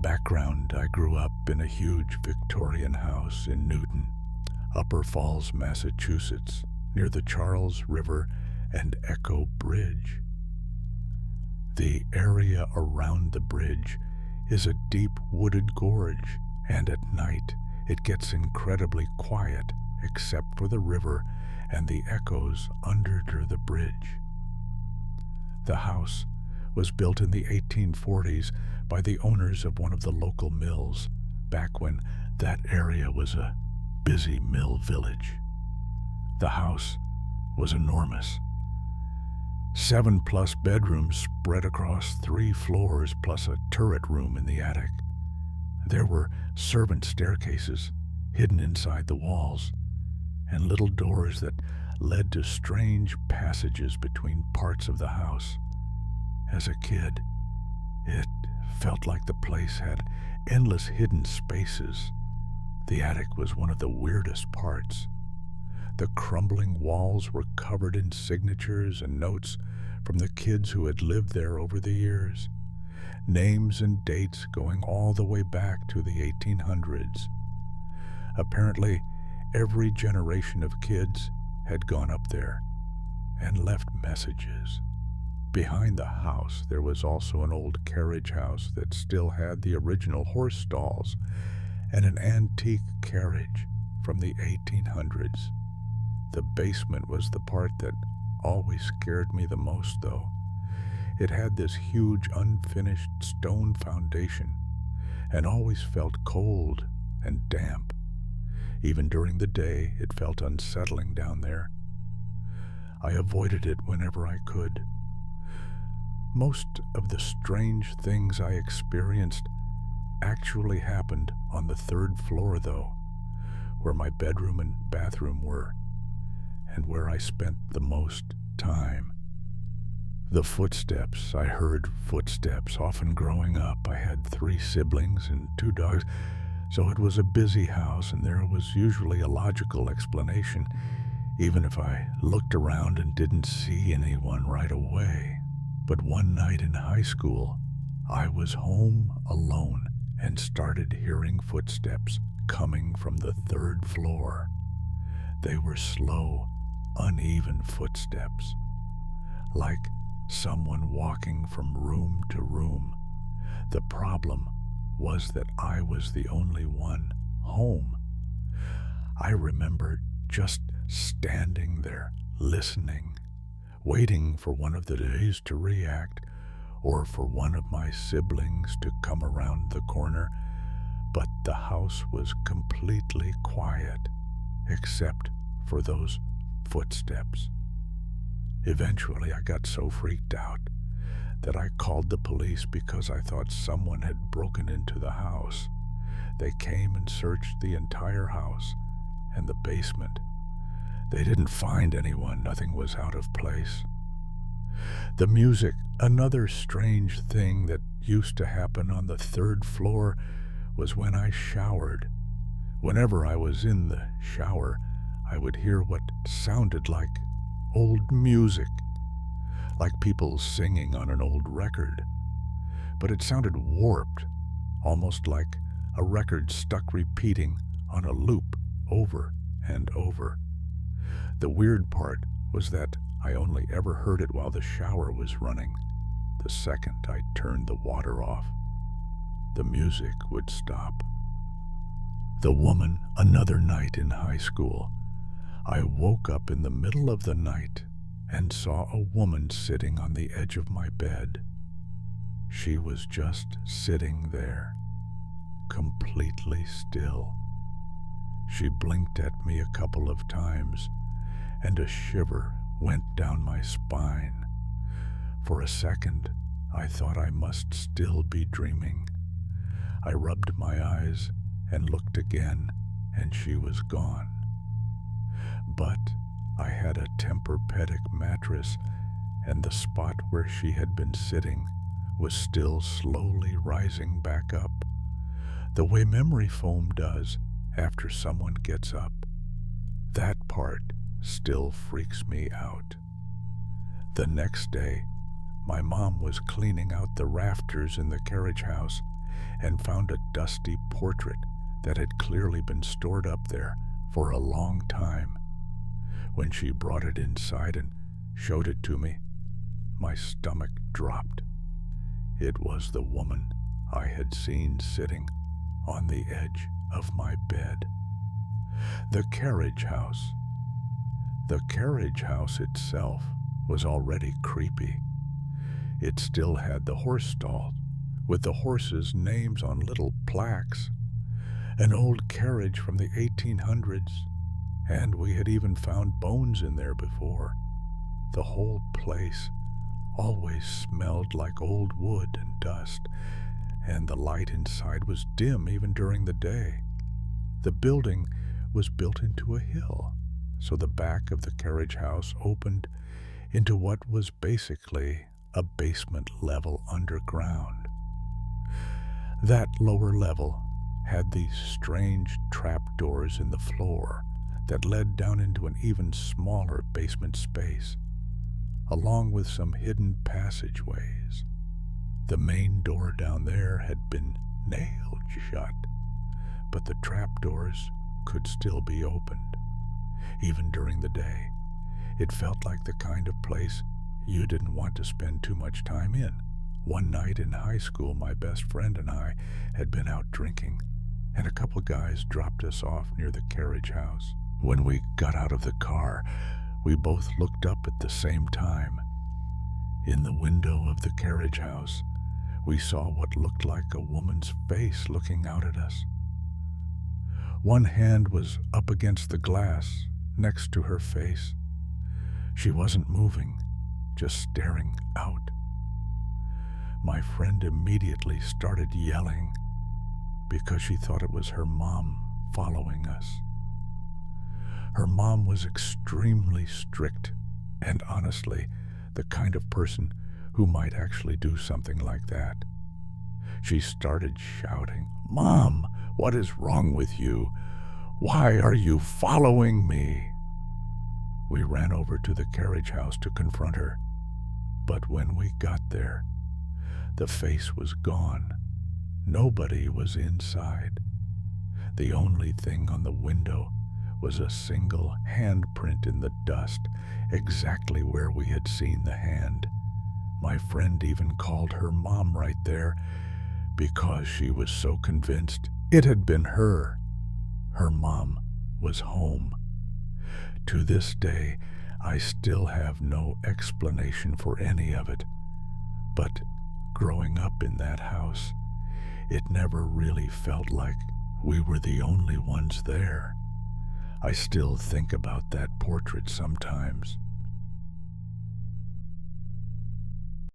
Background: I grew up in a huge Victorian house in Newton, Upper Falls, Massachusetts, near the Charles River and Echo Bridge. The area around the bridge is a deep wooded gorge, and at night it gets incredibly quiet except for the river and the echoes under the bridge. The house was built in the 1840s by the owners of one of the local mills, back when that area was a busy mill village. The house was enormous. 7+ bedrooms spread across 3 floors, plus a turret room in the attic. There were servant staircases hidden inside the walls, and little doors that led to strange passages between parts of the house. As a kid, it felt like the place had endless hidden spaces. The attic was one of the weirdest parts. The crumbling walls were covered in signatures and notes from the kids who had lived there over the years, names and dates going all the way back to the 1800s. Apparently, every generation of kids had gone up there and left messages. Behind the house, there was also an old carriage house that still had the original horse stalls and an antique carriage from the 1800s. The basement was the part that always scared me the most, though. It had this huge unfinished stone foundation and always felt cold and damp. Even during the day, it felt unsettling down there. I avoided it whenever I could. Most of the strange things I experienced actually happened on the 3rd floor, though, where my bedroom and bathroom were, and where I spent the most time. The footsteps, I heard footsteps. Often growing up, I had 3 siblings and 2 dogs, so it was a busy house, and there was usually a logical explanation, even if I looked around and didn't see anyone right away. But one night in high school, I was home alone and started hearing footsteps coming from the 3rd floor. They were slow, uneven footsteps, like someone walking from room to room. The problem was that I was the only one home. I remember just standing there, listening, waiting for one of the days to react or for one of my siblings to come around the corner, but the house was completely quiet except for those footsteps. Eventually, I got so freaked out that I called the police because I thought someone had broken into the house. They came and searched the entire house and the basement. They didn't find anyone. Nothing was out of place. The music, another strange thing that used to happen on the 3rd floor, was when I showered. Whenever I was in the shower, I would hear what sounded like old music, like people singing on an old record. But it sounded warped, almost like a record stuck repeating on a loop over and over. The weird part was that I only ever heard it while the shower was running. The second I turned the water off, the music would stop. The woman, another night in high school, I woke up in the middle of the night and saw a woman sitting on the edge of my bed. She was just sitting there, completely still. She blinked at me a couple of times, and a shiver went down my spine. For a second, I thought I must still be dreaming. I rubbed my eyes and looked again, and she was gone. But I had a Tempur-Pedic mattress, and the spot where she had been sitting was still slowly rising back up, the way memory foam does after someone gets up. That part still freaks me out. The next day, my mom was cleaning out the rafters in the carriage house, and found a dusty portrait that had clearly been stored up there for a long time. When she brought it inside and showed it to me, my stomach dropped. It was the woman I had seen sitting on the edge of my bed. The carriage house. The carriage house itself was already creepy. It still had the horse stalls, with the horses' names on little plaques, an old carriage from the 1800s, and we had even found bones in there before. The whole place always smelled like old wood and dust, and the light inside was dim even during the day. The building was built into a hill, so the back of the carriage house opened into what was basically a basement level underground. That lower level had these strange trapdoors in the floor that led down into an even smaller basement space, along with some hidden passageways. The main door down there had been nailed shut, but the trapdoors could still be opened. Even during the day, it felt like the kind of place you didn't want to spend too much time in. One night in high school, my best friend and I had been out drinking, and a couple guys dropped us off near the carriage house. When we got out of the car, we both looked up at the same time. In the window of the carriage house, we saw what looked like a woman's face looking out at us. One hand was up against the glass next to her face. She wasn't moving, just staring out. My friend immediately started yelling because she thought it was her mom following us. Her mom was extremely strict and honestly the kind of person who might actually do something like that. She started shouting, "Mom, what is wrong with you? Why are you following me?" We ran over to the carriage house to confront her, but when we got there, the face was gone. Nobody was inside. The only thing on the window was a single handprint in the dust, exactly where we had seen the hand. My friend even called her mom right there because she was so convinced it had been her. Her mom was home. To this day, I still have no explanation for any of it, but growing up in that house, it never really felt like we were the only ones there. I still think about that portrait sometimes.